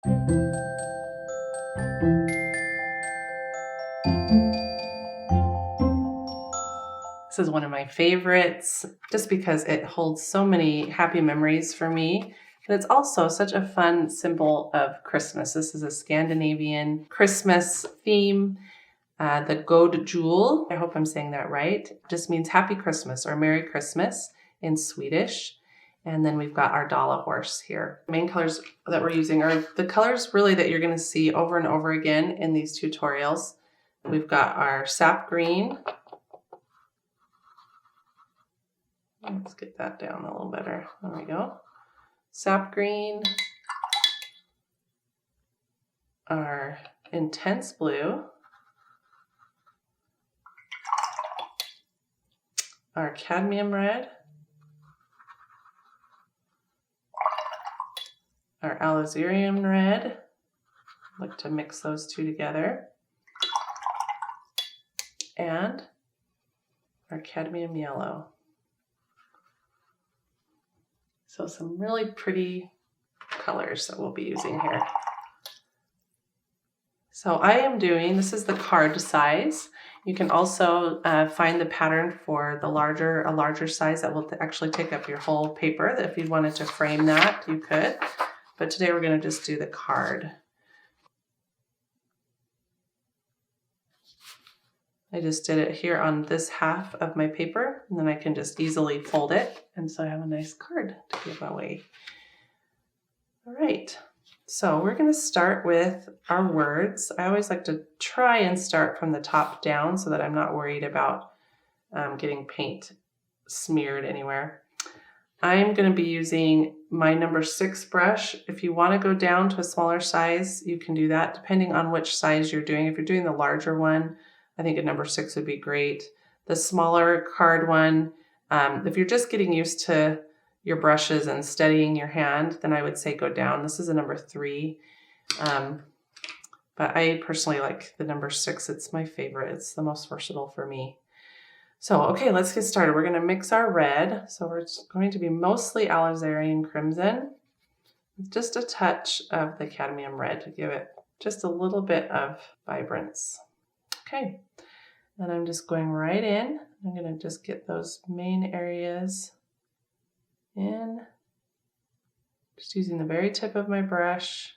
This is one of my favorites just because it holds so many happy memories for me. But it's also such a fun symbol of Christmas. This is a Scandinavian Christmas theme. The God Jul, I hope I'm saying that right, just means Happy Christmas or Merry Christmas in Swedish. And then we've got our Dala horse here. The main colors that we're using are the colors really that you're going to see over and over again in these tutorials. We've got our sap green. Let's get that down a little better. There we go. Sap green, our intense blue, our cadmium red, our alizarium red. I like to mix those two together. And our cadmium yellow. So some really pretty colors that we'll be using here. So I am doing, this is the card size. You can also find the pattern for a larger size that will actually take up your whole paper. If you wanted to frame that, you could. But today we're going to just do the card. I just did it here on this half of my paper, and then I can just easily fold it. And so I have a nice card to give away. All right, so we're going to start with our words. I always like to try and start from the top down so that I'm not worried about getting paint smeared anywhere. I'm going to be using my number 6 brush. If you want to go down to a smaller size, you can do that depending on which size you're doing. If you're doing the larger one, I think a number 6 would be great. The smaller card one, if you're just getting used to your brushes and steadying your hand, then I would say go down. This is a number 3. But I personally like the number 6. It's my favorite. It's the most versatile for me. So, okay, let's get started. We're going to mix our red. So we're going to be mostly alizarian crimson with just a touch of the cadmium red to give it just a little bit of vibrance. Okay, and I'm just going right in. I'm going to just get those main areas in, just using the very tip of my brush.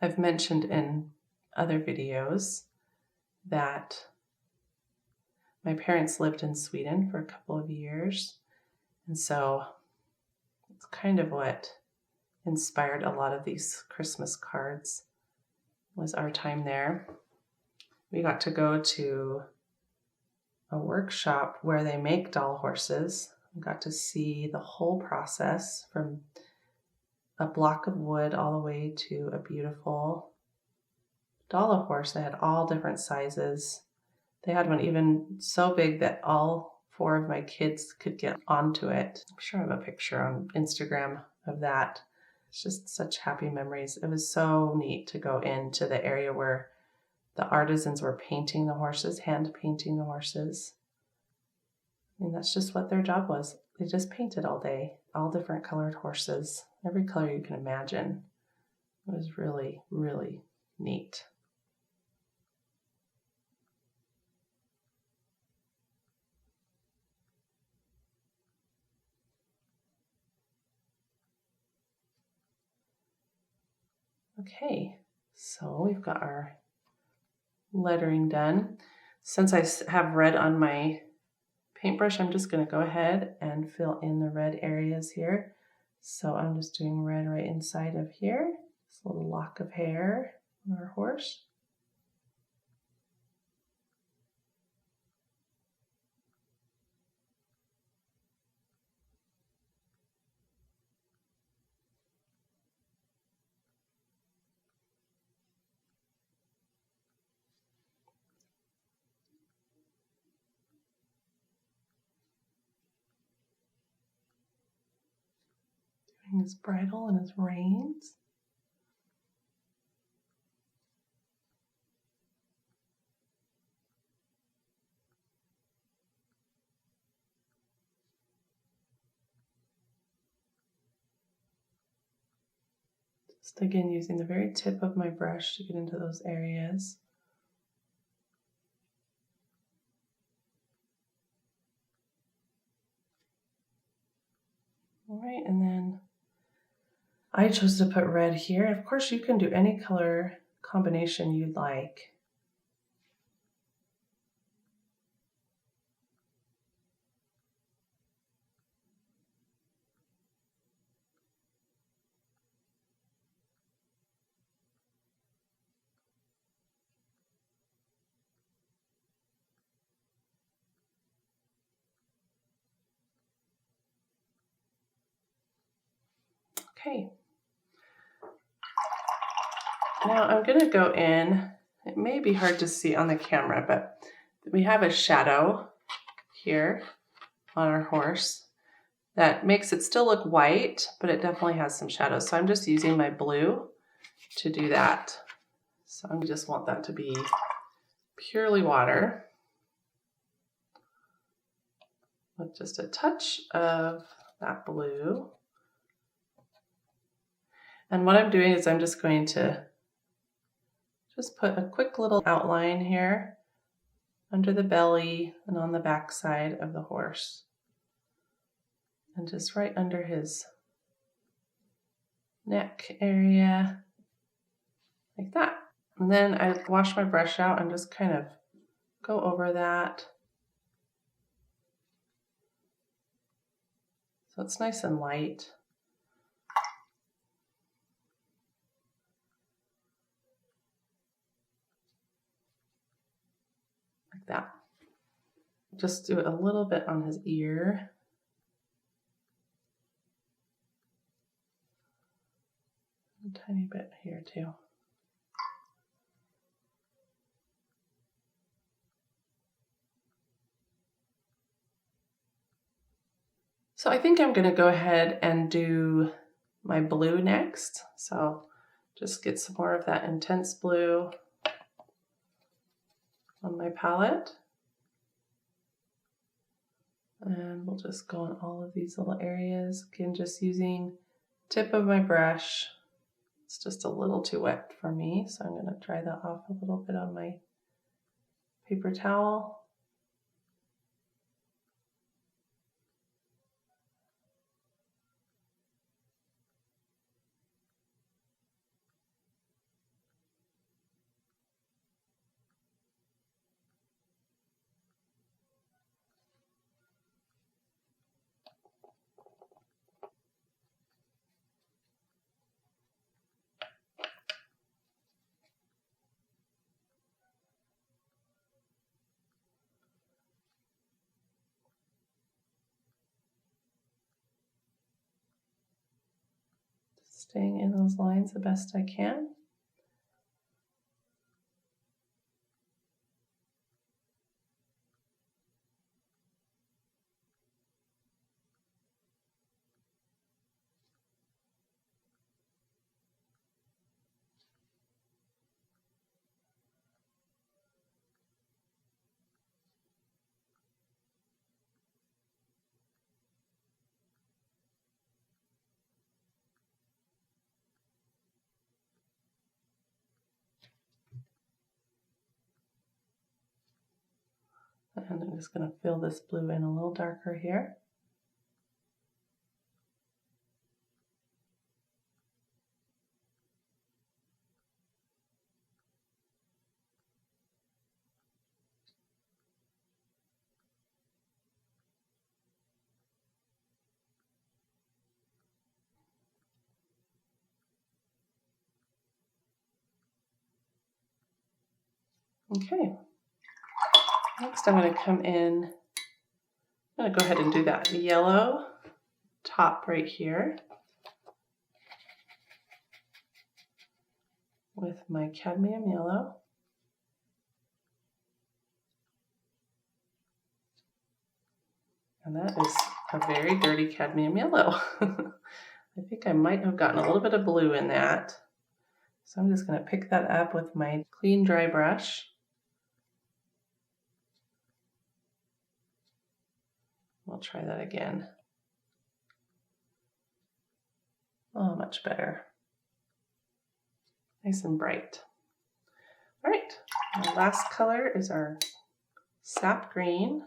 I've mentioned in other videos that my parents lived in Sweden for a couple of years, and so it's kind of what inspired a lot of these Christmas cards was our time there. We got to go to a workshop where they make doll horses. We got to see the whole process from a block of wood all the way to a beautiful Dala horse. They had all different sizes. They had one even so big that all 4 of my kids could get onto it. I'm sure I have a picture on Instagram of that. It's just such happy memories. It was so neat to go into the area where the artisans were painting the horses, hand painting the horses. I mean, that's just what their job was. They just painted all day, all different colored horses, every color you can imagine. It was really, really neat. Okay, so we've got our lettering done. Since I have red on my paintbrush, I'm just going to go ahead and fill in the red areas here. So I'm just doing red right inside of here. This little lock of hair on our horse. wearing his bridle and his reins. Just again using the very tip of my brush to get into those areas. All right, and then I chose to put red here. Of course, you can do any color combination you'd like. Okay. Now I'm going to go in. It may be hard to see on the camera, but we have a shadow here on our horse that makes it still look white, but it definitely has some shadows. So I'm just using my blue to do that. So I just want that to be purely water with just a touch of that blue. And what I'm doing is I'm just going to just put a quick little outline here under the belly and on the back side of the horse. And just right under his neck area, like that. And then I wash my brush out and just kind of go over that. So it's nice and light. Like that. Just do a little bit on his ear. A tiny bit here too. So I think I'm going to go ahead and do my blue next. So just get some more of that intense blue on my palette. And we'll just go on all of these little areas. Again, just using tip of my brush. It's just a little too wet for me, so I'm going to dry that off a little bit on my paper towel. Staying in those lines the best I can. And I'm just going to fill this blue in a little darker here. Okay. Next I'm going to come in, I'm going to go ahead and do that yellow top right here with my cadmium yellow. And that is a very dirty cadmium yellow. I think I might have gotten a little bit of blue in that. So I'm just going to pick that up with my clean, dry brush. We'll try that again. Oh, much better. Nice and bright. All right, our last color is our sap green.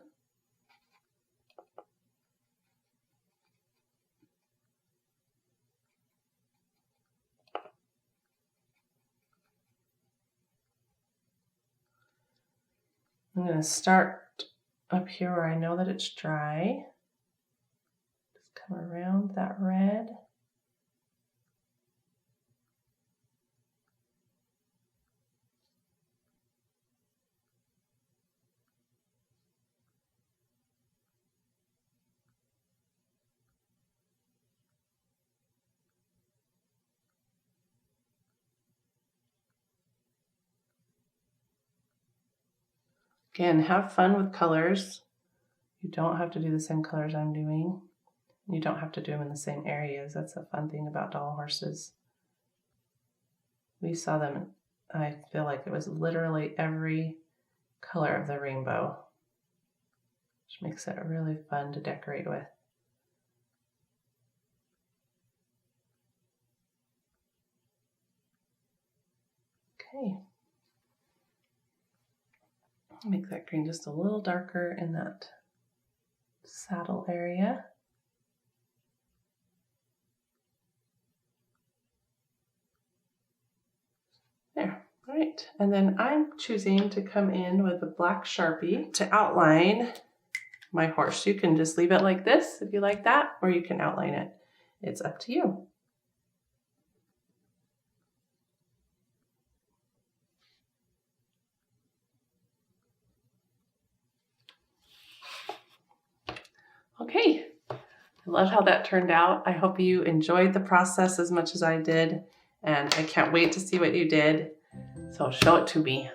I'm going to start up here where I know that it's dry. Just come around that red. Again, have fun with colors. You don't have to do the same colors I'm doing. You don't have to do them in the same areas. That's a fun thing about doll horses. We saw them, I feel like it was literally every color of the rainbow, which makes it really fun to decorate with. Okay. Make that green just a little darker in that saddle area. There, all right. And then I'm choosing to come in with a black Sharpie to outline my horse. You can just leave it like this if you like that, or you can outline it. It's up to you. Okay, I love how that turned out. I hope you enjoyed the process as much as I did, and I can't wait to see what you did. So show it to me.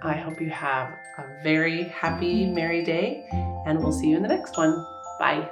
I hope you have a very happy, merry day, and we'll see you in the next one. Bye.